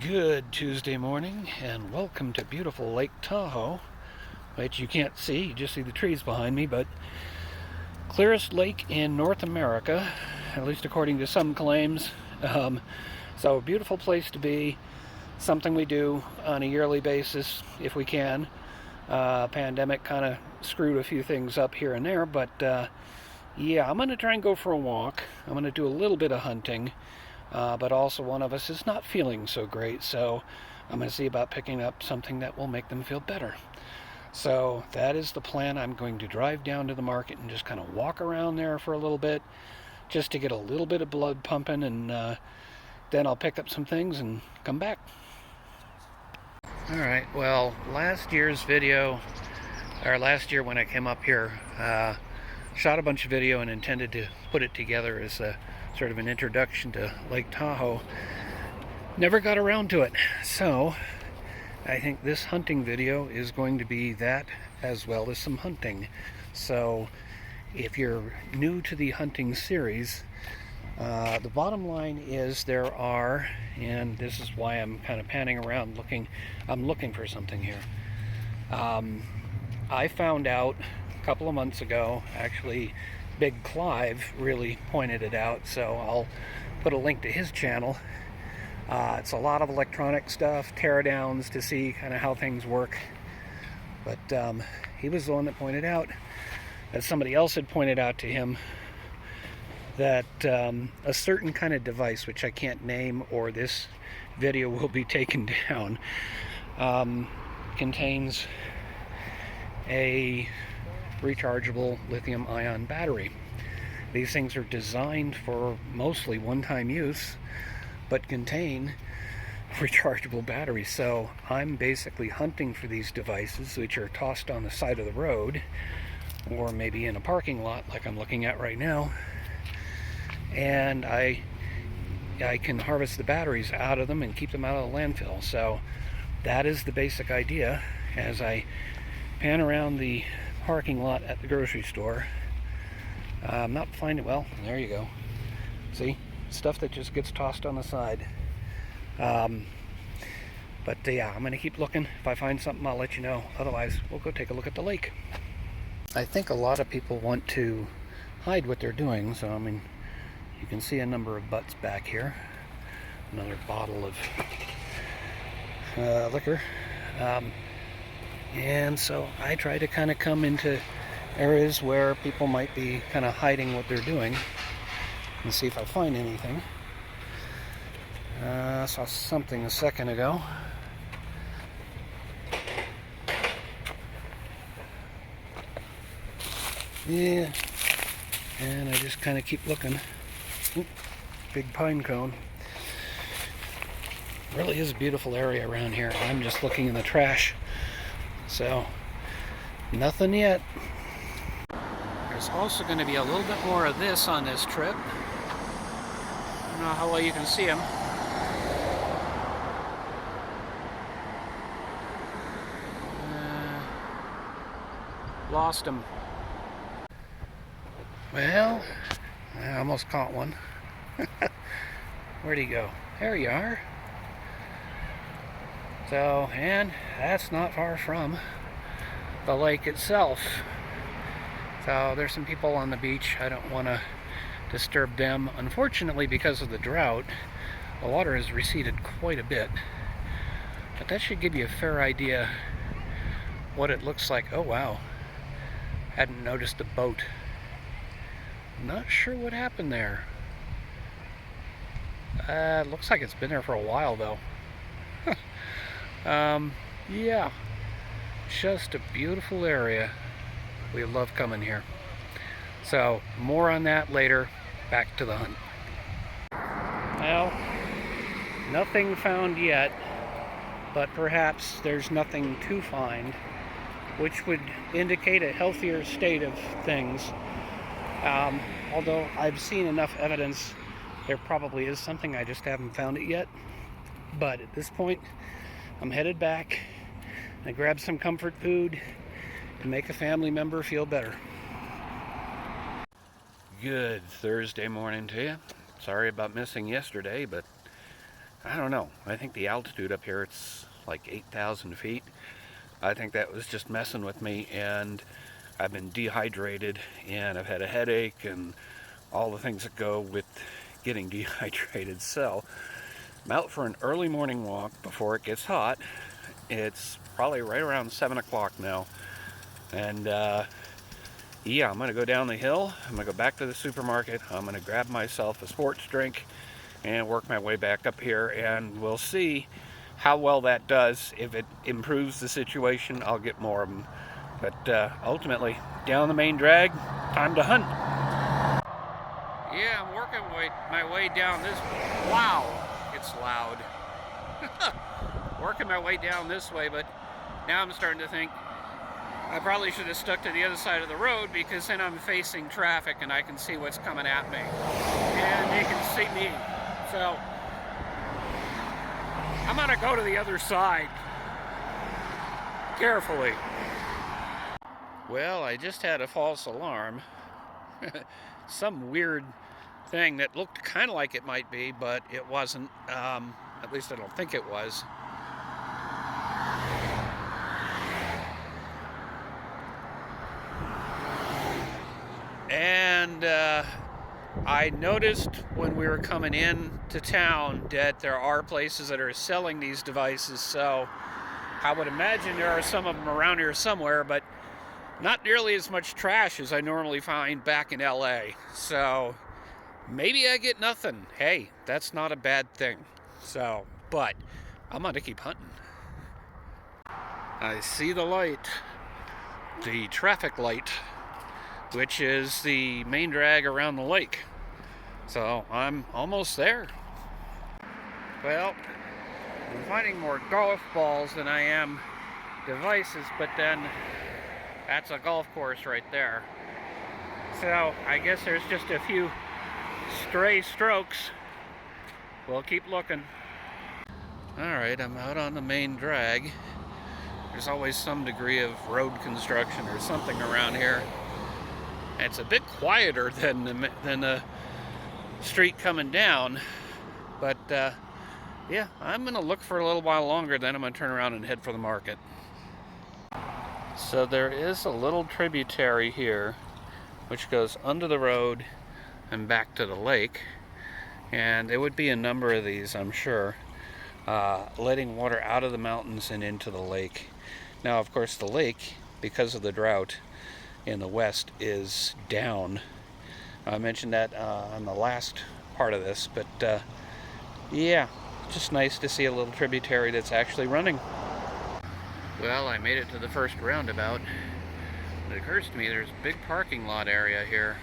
Good Tuesday morning, and welcome to beautiful Lake Tahoe, which you can't see, you just see the trees behind me, but clearest lake in North America, at least according to some claims. So a beautiful place to be, something we do on a yearly basis if we can. Pandemic kind of screwed a few things up here and there, but yeah, I'm going to try and go for a walk. I'm going to do a little bit of hunting. But also one of us is not feeling so great, so I'm going to see about picking up something that will make them feel better. So that is the plan. I'm going to drive down to the market and just kind of walk around there for a little bit, just to get a little bit of blood pumping, and then I'll pick up some things and come back. Alright, well, last year when I came up here, shot a bunch of video and intended to put it together as a sort of an introduction to Lake Tahoe. Never got around to it, so I think this hunting video is going to be that, as well as some hunting. So if you're new to the hunting series, the bottom line is there are, and this is why I'm kind of panning around I'm looking for something here. I found out a couple of months ago, actually Big Clive really pointed it out, so I'll put a link to his channel. It's a lot of electronic stuff, teardowns to see kind of how things work. But he was the one that pointed out that somebody else had pointed out to him that a certain kind of device, which I can't name or this video will be taken down, contains a rechargeable lithium-ion battery. These things are designed for mostly one-time use, but contain rechargeable batteries. So I'm basically hunting for these devices, which are tossed on the side of the road, or maybe in a parking lot like I'm looking at right now, and I can harvest the batteries out of them and keep them out of the landfill. So that is the basic idea as I pan around the parking lot at the grocery store. I'm not finding, well, there you go. See? Stuff that just gets tossed on the side. But yeah, I'm going to keep looking. If I find something, I'll let you know. Otherwise, we'll go take a look at the lake. I think a lot of people want to hide what they're doing, so I mean, you can see a number of butts back here. Another bottle of liquor. And so I try to kind of come into areas where people might be kind of hiding what they're doing and see if I find anything. I saw something a second ago. Yeah, and I just kind of keep looking. Oop, big pine cone. Really is a beautiful area around here. I'm just looking in the trash. So, nothing yet. There's also going to be a little bit more of this on this trip. I don't know how well you can see them. Lost them. Well, I almost caught one. Where'd he go? There you are. So, and that's not far from the lake itself. So there's some people on the beach. I don't want to disturb them. Unfortunately, because of the drought, the water has receded quite a bit. But that should give you a fair idea what it looks like. Oh wow, hadn't noticed the boat. Not sure what happened there. Looks like it's been there for a while though. Yeah, just a beautiful area. We love coming here. So more on that later. Back to the hunt. Well, nothing found yet, but perhaps there's nothing to find, which would indicate a healthier state of things. Although I've seen enough evidence, there probably is something, I just haven't found it yet. But at this point, I'm headed back. I grab some comfort food to make a family member feel better. Good Thursday morning to you. Sorry about missing yesterday, but I don't know. I think the altitude up here, it's like 8,000 feet. I think that was just messing with me, and I've been dehydrated, and I've had a headache, and all the things that go with getting dehydrated. So I'm out for an early morning walk before it gets hot. It's probably right around 7 o'clock now. And yeah, I'm going to go down the hill. I'm going to go back to the supermarket. I'm going to grab myself a sports drink and work my way back up here. And we'll see how well that does. If it improves the situation, I'll get more of them. But ultimately, down the main drag, time to hunt. Yeah, I'm working my way down this. Wow, it's loud. Working my way down this way, but now I'm starting to think I probably should have stuck to the other side of the road, because then I'm facing traffic and I can see what's coming at me. And they can see me. So I'm gonna go to the other side. Carefully. Well, I just had a false alarm. Some weird thing that looked kind of like it might be, but it wasn't. At least I don't think it was. And I noticed when we were coming in to town that there are places that are selling these devices, so I would imagine there are some of them around here somewhere, but not nearly as much trash as I normally find back in LA. So maybe I get nothing. Hey, that's not a bad thing. So, but I'm gonna keep hunting. I see the light, the traffic light, which is the main drag around the lake. So I'm almost there. Well, I'm finding more golf balls than I am devices, but then that's a golf course right there. So I guess there's just a few stray strokes. We'll keep looking. Alright, I'm out on the main drag. There's always some degree of road construction or something around here. It's a bit quieter than the street coming down, but yeah, I'm gonna look for a little while longer, then I'm gonna turn around and head for the market. So there is a little tributary here which goes under the road and back to the lake, and there would be a number of these, I'm sure, letting water out of the mountains and into the lake. Now, of course, the lake, because of the drought in the west, is down. I mentioned that on the last part of this, but yeah, just nice to see a little tributary that's actually running. Well, I made it to the first roundabout. It occurs to me there's a big parking lot area here.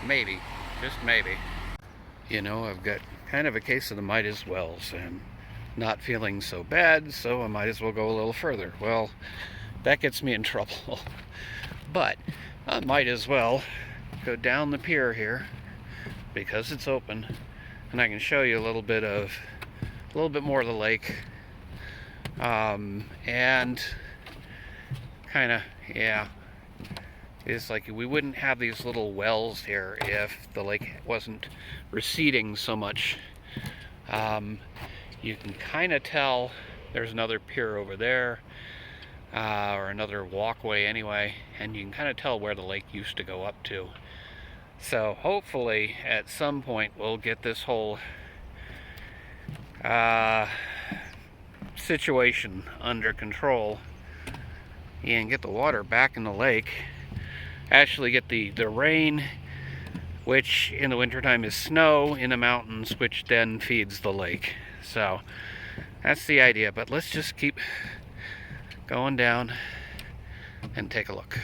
Maybe, just maybe. You know, I've got kind of a case of the might as wells, and not feeling so bad, so I might as well go a little further. Well, that gets me in trouble. But I might as well go down the pier here, because it's open, and I can show you a little bit more of the lake, and kind of, yeah, it's like we wouldn't have these little wells here if the lake wasn't receding so much. You can kind of tell there's another pier over there, or another walkway anyway, and you can kind of tell where the lake used to go up to. So hopefully at some point we'll get this whole situation under control and get the water back in the lake. Actually get the rain, which in the wintertime is snow in the mountains, which then feeds the lake. So that's the idea, but let's just keep going down and take a look.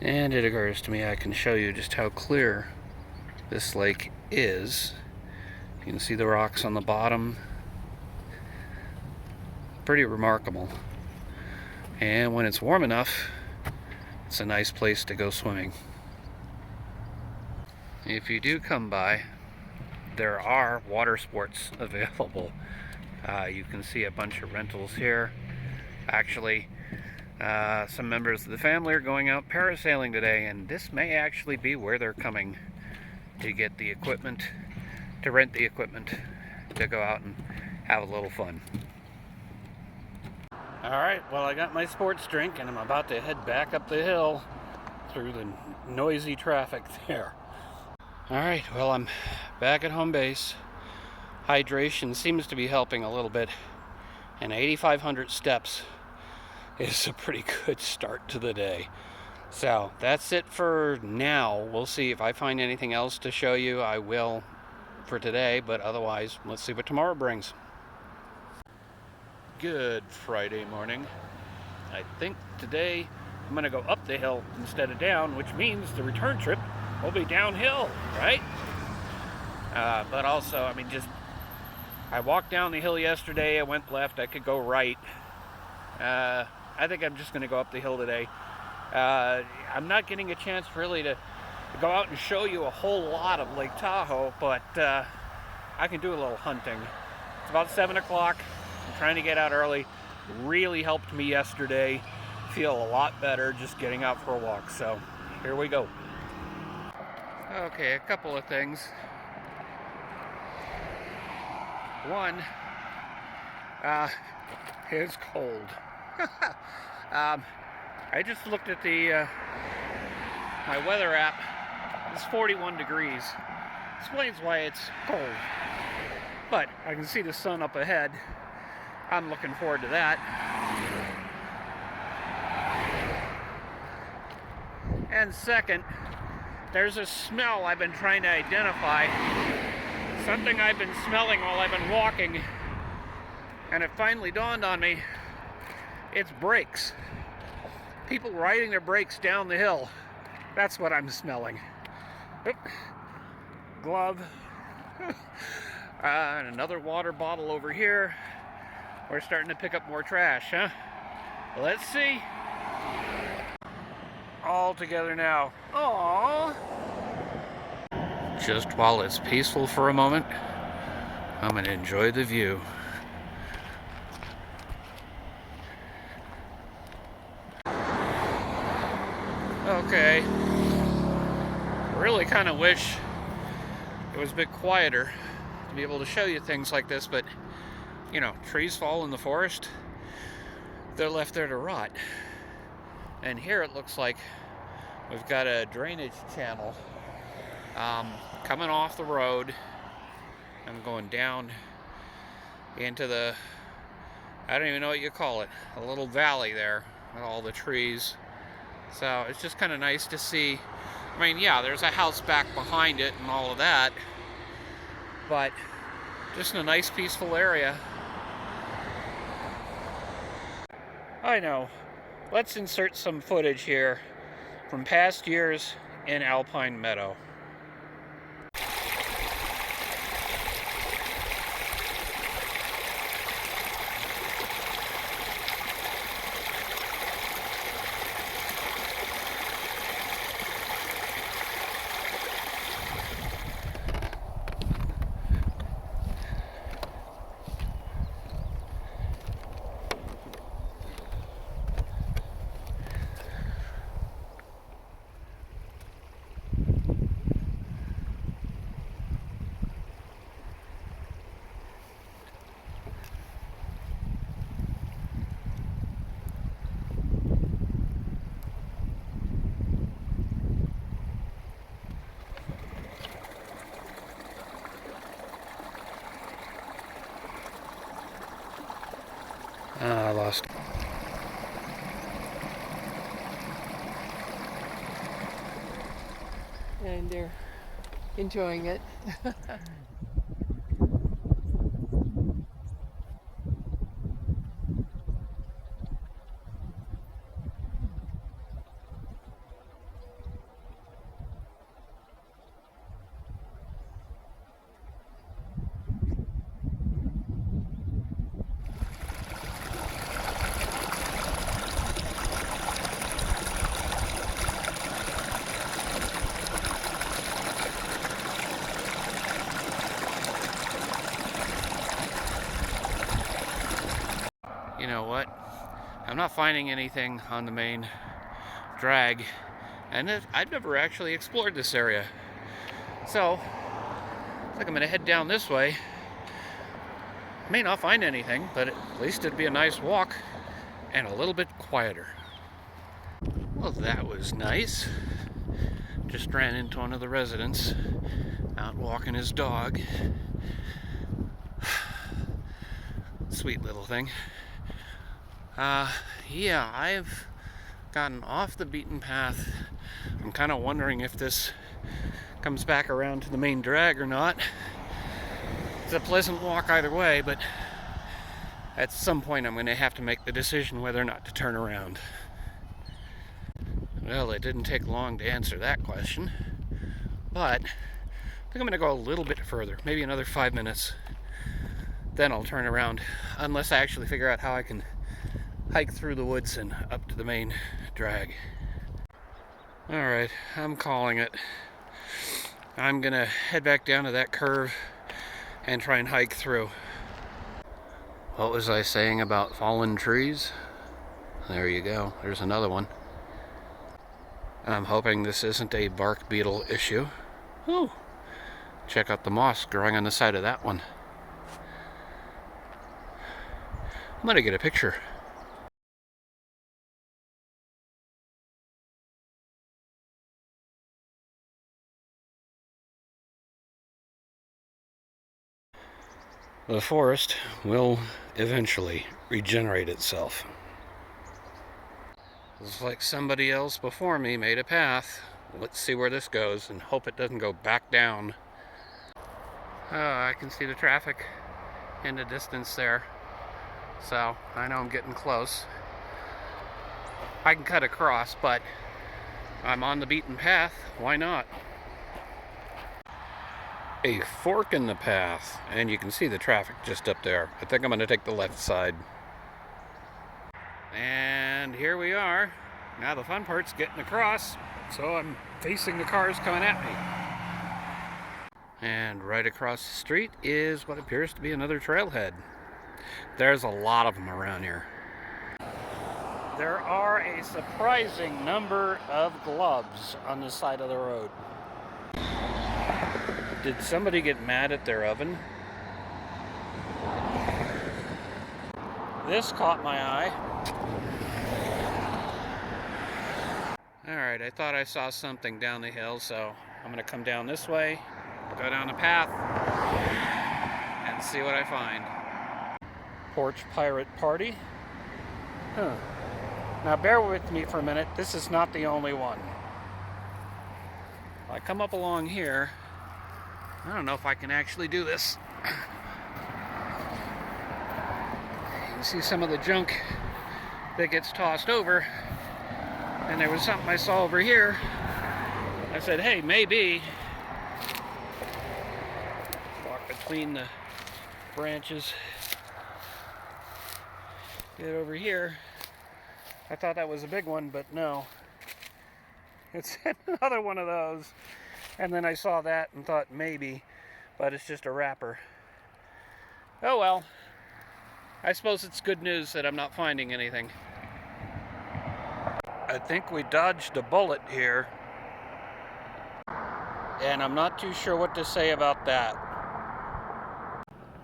And it occurs to me I can show you just how clear this lake is. You can see the rocks on the bottom. Pretty remarkable. And when it's warm enough, it's a nice place to go swimming. If you do come by, there are water sports available. You can see a bunch of rentals here. Actually, some members of the family are going out parasailing today, and this may actually be where they're coming to get the equipment, to rent the equipment, to go out and have a little fun. Alright, well, I got my sports drink and I'm about to head back up the hill through the noisy traffic there. Alright, well, I'm back at home base. Hydration seems to be helping a little bit, and 8,500 steps is a pretty good start to the day. So that's it for now. We'll see if I find anything else to show you. I will for today, but otherwise, let's see what tomorrow brings. Good Friday morning. I think today I'm going to go up the hill instead of down, which means the return trip will be downhill, right? But also, I mean, I walked down the hill yesterday, I went left, I could go right. I think I'm just going to go up the hill today. I'm not getting a chance really to go out and show you a whole lot of Lake Tahoe, but I can do a little hunting. It's about 7 o'clock. I'm trying to get out early. Really helped me yesterday. Feel a lot better just getting out for a walk. So here we go. Okay, a couple of things. One, it's cold. I just looked at the my weather app. It's 41 degrees. Explains why it's cold. But I can see the sun up ahead. I'm looking forward to that. And second, there's a smell I've been trying to identify. Something I've been smelling while I've been walking. And it finally dawned on me. It's brakes. People riding their brakes down the hill. That's what I'm smelling. Oop. Glove. And another water bottle over here. We're starting to pick up more trash, huh? Let's see. All together now. Aww. Just while it's peaceful for a moment, I'm gonna enjoy the view. Okay. Really kind of wish it was a bit quieter to be able to show you things like this, but you know, trees fall in the forest, they're left there to rot. And here it looks like we've got a drainage channel coming off the road and going down into the, I don't even know what you call it, a little valley there with all the trees. So it's just kind of nice to see. I mean, yeah, there's a house back behind it and all of that, but just a nice peaceful area. I know. Let's insert some footage here from past years in Alpine Meadow. I lost. And they're enjoying it. You know what? I'm not finding anything on the main drag, and I've never actually explored this area. So, I think I'm going to head down this way. May not find anything, but at least it'd be a nice walk and a little bit quieter. Well, that was nice. Just ran into one of the residents out walking his dog. Sweet little thing. Yeah, I've gotten off the beaten path. I'm kind of wondering if this comes back around to the main drag or not. It's a pleasant walk either way, but at some point I'm going to have to make the decision whether or not to turn around. Well, it didn't take long to answer that question, but I think I'm going to go a little bit further, maybe another 5 minutes. Then I'll turn around, unless I actually figure out how I can hike through the woods and up to the main drag. Alright, I'm calling it. I'm gonna head back down to that curve and try and hike through. What was I saying about fallen trees? There you go, there's another one. I'm hoping this isn't a bark beetle issue. Oh, check out the moss growing on the side of that one. I'm gonna get a picture. The forest will eventually regenerate itself. Looks like somebody else before me made a path. Let's see where this goes and hope it doesn't go back down. Oh, I can see the traffic in the distance there. So, I know I'm getting close. I can cut across, but I'm on the beaten path. Why not? A fork in the path, and you can see the traffic just up there. I think I'm going to take the left side. And here we are. Now the fun part's getting across, so I'm facing the cars coming at me. And right across the street is what appears to be another trailhead. There's a lot of them around here. There are a surprising number of gloves on the side of the road. Did somebody get mad at their oven? This caught my eye. Alright, I thought I saw something down the hill, so I'm going to come down this way, go down the path, and see what I find. Porch Pirate Party. Huh. Now bear with me for a minute, this is not the only one. I come up along here. I don't know if I can actually do this. You can see some of the junk that gets tossed over. And there was something I saw over here. I said, hey, maybe. Walk between the branches. Get over here. I thought that was a big one, but no. It's another one of those. And then I saw that and thought maybe, but it's just a wrapper. Oh well. I suppose it's good news that I'm not finding anything. I think we dodged a bullet here. And I'm not too sure what to say about that.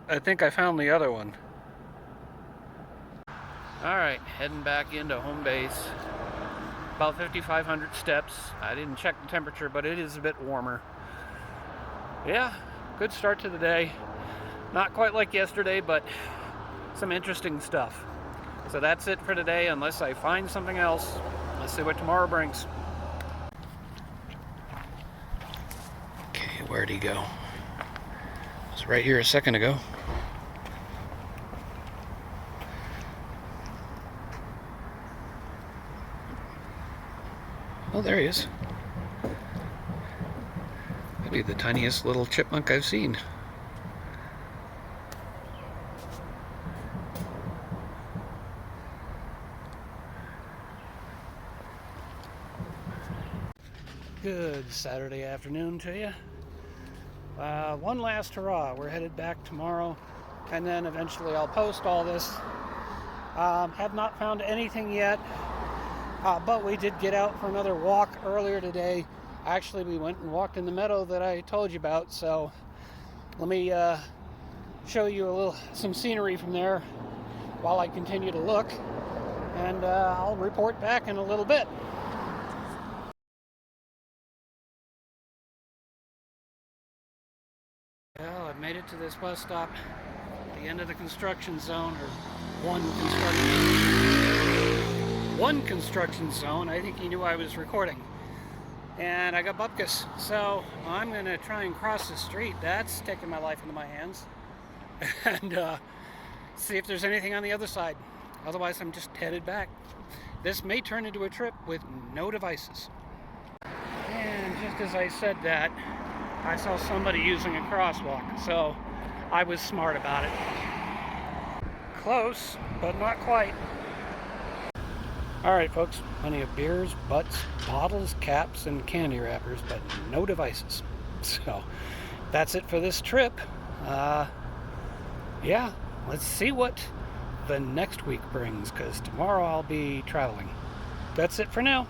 I think I found the other one. Alright, heading back into home base. About 5,500 steps. I didn't check the temperature, but it is a bit warmer. Yeah, good start to the day. Not quite like yesterday, but some interesting stuff. So that's it for today, unless I find something else. Let's see what tomorrow brings. Okay, where'd he go? It was right here a second ago. Oh, there he is. Maybe the tiniest little chipmunk I've seen. Good Saturday afternoon to you. One last hurrah. We're headed back tomorrow, and then eventually I'll post all this Have not found anything yet, but we did get out for another walk earlier today. Actually, we went and walked in the meadow that I told you about, so let me show you some scenery from there while I continue to look, and I'll report back in a little bit. Well, I've made it to this bus stop, the end of the construction zone, or one construction zone. I think he knew I was recording. And I got bupkis, so I'm gonna try and cross the street. That's taking my life into my hands. And see if there's anything on the other side. Otherwise, I'm just headed back. This may turn into a trip with no devices. And just as I said that, I saw somebody using a crosswalk, so I was smart about it. Close, but not quite. Alright folks, plenty of beers, butts, bottles, caps, and candy wrappers, but no devices. So, that's it for this trip. Yeah, let's see what the next week brings, because tomorrow I'll be traveling. That's it for now.